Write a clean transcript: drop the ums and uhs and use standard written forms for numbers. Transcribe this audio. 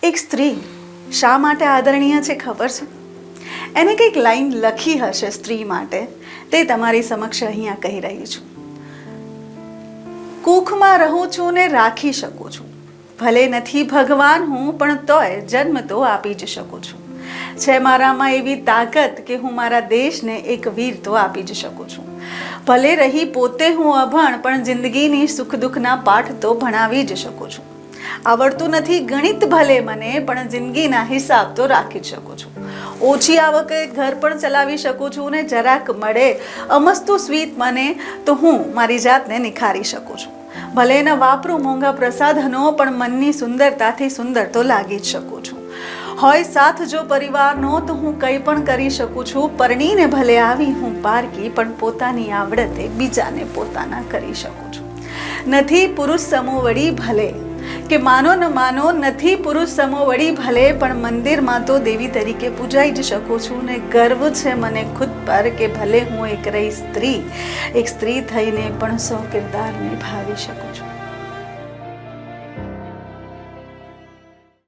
એક સ્ત્રી શા માટે આદરણીય છે ખબર છે? એને કંઈક લાઈન લખી હશે સ્ત્રી માટે, તે તમારી સમક્ષ અહીંયા કહી રહી છું. કુખમાં રહું છું ને રાખી શકું છું, ભલે નથી ભગવાન હું પણ તોય જન્મ તો આપી જ શકું છું. છે મારામાં એવી તાકાત કે હું મારા દેશને એક વીર તો આપી જ શકું છું. ભલે રહી પોતે હું અભણ પણ જિંદગીની સુખ દુઃખના પાઠ તો ભણાવી જ શકું છું. આવડતું નથી ગણિત ભલે મને પણ જિંદગીના હિસાબ તો રાખી જ શકું છું. ઓછી આવકે ઘર પણ ચલાવી શકું છું ને જરાક મળે અમસ્તું સ્વીટ મને તો હું મારી જાતને નિખારી શકું છું. ભલે ન વાપરું મોંઘા પ્રસાધનો પણ મનની સુંદરતાથી સુંદર તો લાગી જ શકું છું. હોય સાથ જો પરિવારનો તો હું કંઈ પણ કરી શકું છું. પરણીને ભલે આવી હું પારકી પણ પોતાની આવડતે બીજાને પોતાના કરી શકું છું. નથી પુરુષ સમોવડી ભલે કે માનો ન માનો, નથી પુરુષ સમોવડી ભલે પણ મંદિરમાં તો દેવી તરીકે પૂજાઈ જ શકું છું. ને ગર્વ છે મને ખુદ પર કે ભલે હું એક રહી સ્ત્રી, એક સ્ત્રી થઈને પણ 100 કિરદાર નિભાવી શકું છું.